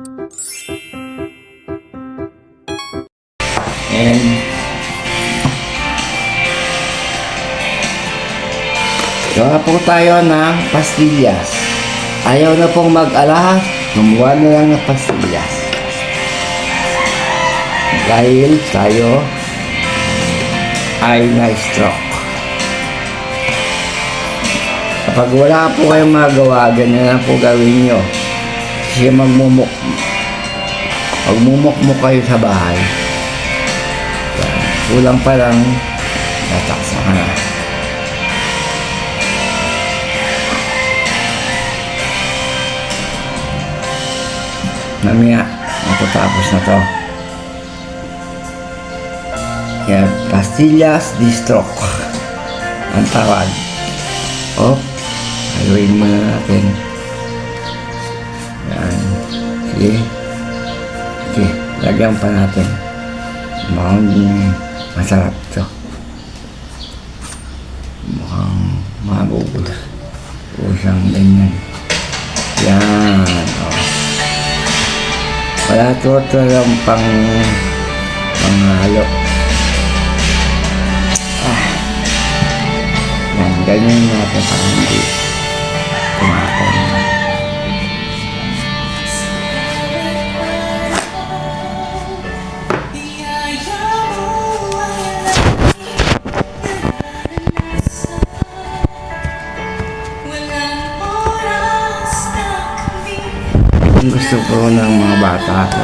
And gawa po tayo ng pastillas. Ayaw na pong mag-alahas, gumawa na lang ng pastillas. Dahil tayo ay na-stroke. Kapag wala po kayong magawa, ganyan lang po gawin nyo. Kasi magmumok kayo sa bahay. Kulang pa lang, nataksa ka na. Mamaya, matatapos na to. Yan, pastillas de stroke ang tawag. Haluin muna natin. Yan. Sige, lagyan pa natin. Mukhang masarap to. Mukhang mabubulas. Usang ganyan. Yan. Wala to lang panghalo. Yan, ganyan natin para hindi tumapon. Gusto ko ng mga bata ko.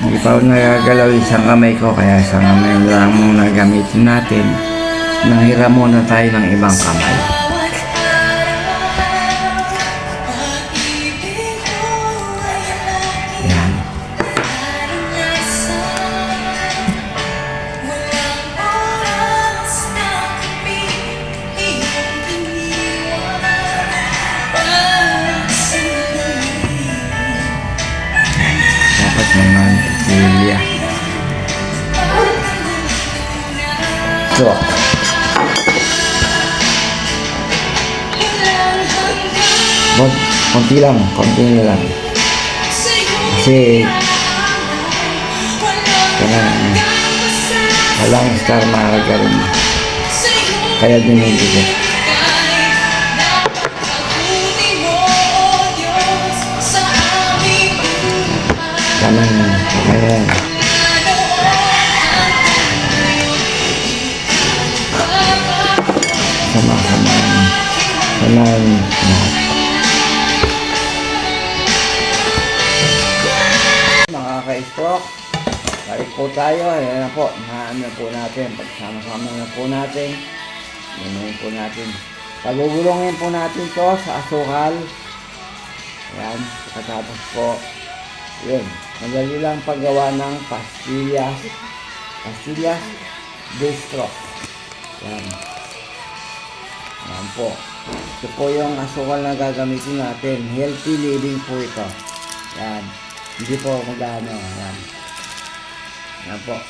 Hindi pa ako nagagalaw isang kamay ko, kaya isang kamay lang muna gamitin natin. Nanghiram muna tayo ng ibang kamay. Yan. Dapat naman pipilya. So, konti na lang. Kasi walang star mahalaga rin. Kaya dinibigay. Tama na. Kaya yan. Samahan lahat. Makaka-stroke. Balik po tayo. Ayan na po. Nahaan na po natin. Pagsama-sama na po natin. Ganoon po natin. Pagugulungin po natin to sa asukal. Ayan. Pagkatapos po. Yun. Madali lang paggawa ng pastillas. Pastillas de stroke. Ayan. Ayan po. Ito po yung asukal na gagamitin natin. Healthy living po ito. Ayan. Hindi po magano. Ayan. Ayan po.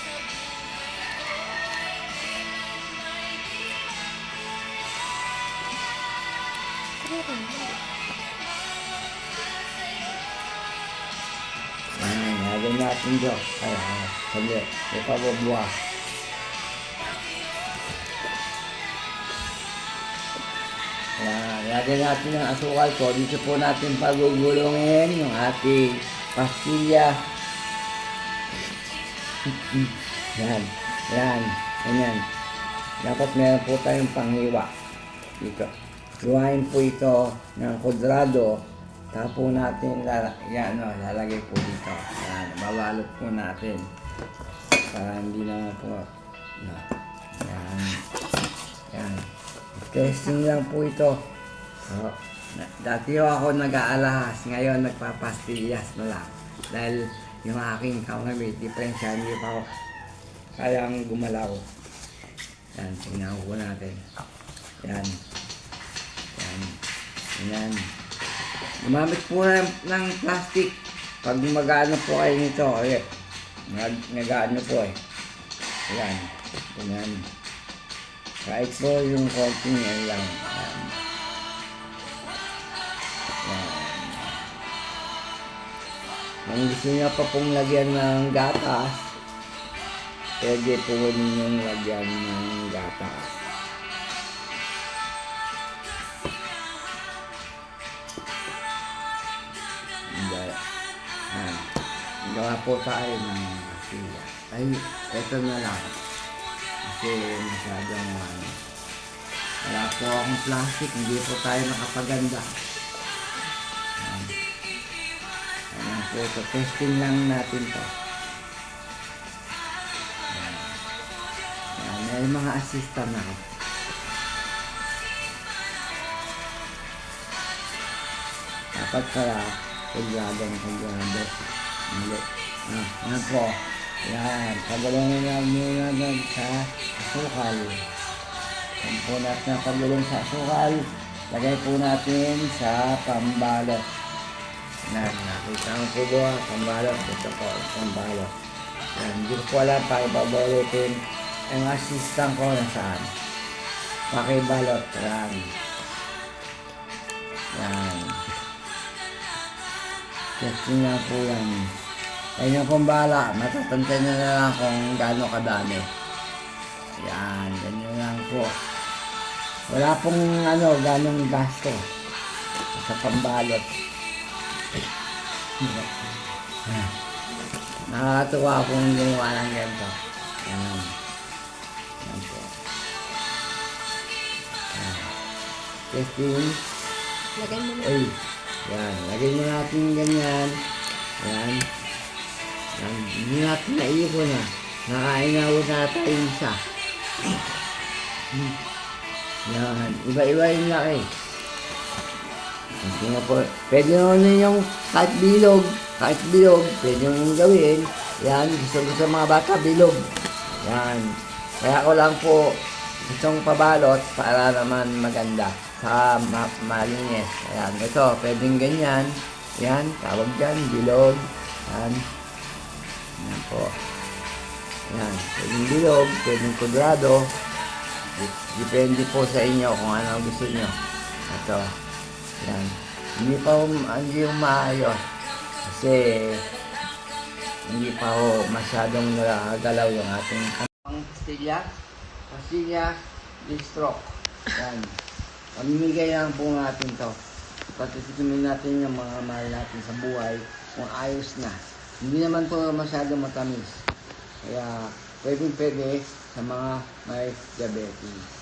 Ayan. Lagyan natin dyan. Ayan. Sabi. Ito bubuwas. Lagyan natin ang asukal ko. Dito po natin pagugulungin yung ating pastilya. Yan. Ganyan. Dapat meron po tayong panghiwa. Dito. Gawain po ito ng kwadrado. Tapo natin. Lalagay po dito. Yan. Babalot po natin. Para hindi naman po. Yan. Testing lang po ito. So, dati ako nag-aalahas, ngayon nagpapastillas na lang. Dahil yung aking kamay, diferensya, hindi pa ako kayang gumalaw. Yan, tingnan po natin. Yan. Gumamit po ng plastic. Pag mag-ano po kayo nito, nag-ano po Yan. Kahit po yung konting yan lang. Kung gusto niya pa pong lagyan ng gatas, pwede po ninyong lagyan ng gatas. Gawa po tayo ng kasila. Ay, eto na lang. Kasi masyadong wala po akong plastic, hindi po tayo nakapaganda. Ayan po ito. Testing lang natin to. Ayan, may mga assistant ako. Dapat pala, kulyado. Ayan po. Ayan, pagulungin na muna sa asukal. Ayan po natin ang pagulong sa asukal. Lagay po natin sa pambalot. Nakita mo po ba? Pambalot. Ito po, pambalot. Ayan, hindi ko alam pa ibabalutin. Ang assistant ko nasaan. Pakibalot. Ayan. Ayan. Testing na po yan. Ayun yung pambala. Matatantay na lang kung gaano kadami. Ayan. Ganyan lang po. Wala pong ganong gasto sa pambalot. Nakakatuwa kung gumawa ng ganito. Ayan. Ayan po. Ayan. Testing. Lagay mo na. Ay. Ayan. Lagay mo natin ganyan. Ayan. Ayan. Hindi natin naipo na. Nakain na po natin yung isa. Ayan. Iba-iba yung laki. Hindi nga po. Pwede naman yung kahit bilog. Pwede yung gawin. Yan. Gusto mga bata bilog. Yan. Kaya ko lang po gustong pabalot para naman maganda. Sa malinis. Ayan. Ito. Pwedeng ganyan. Yan. Tawag dyan. Bilog. Yan. Yan po. Yan. Pwedeng bilog. Pwedeng kudrado. Depende po sa inyo kung ano gusto nyo. Ito. Yan. Hindi maayos. Kasi hindi pa ho masyadong nagagalaw yung ating pastilya distro. Yan. Pamimigay lang po natin to. Patitikimin natin yung mga mahal natin sa buhay kung ayos na. Hindi naman to masyadong matamis. Kaya pwede sa mga may diabetes.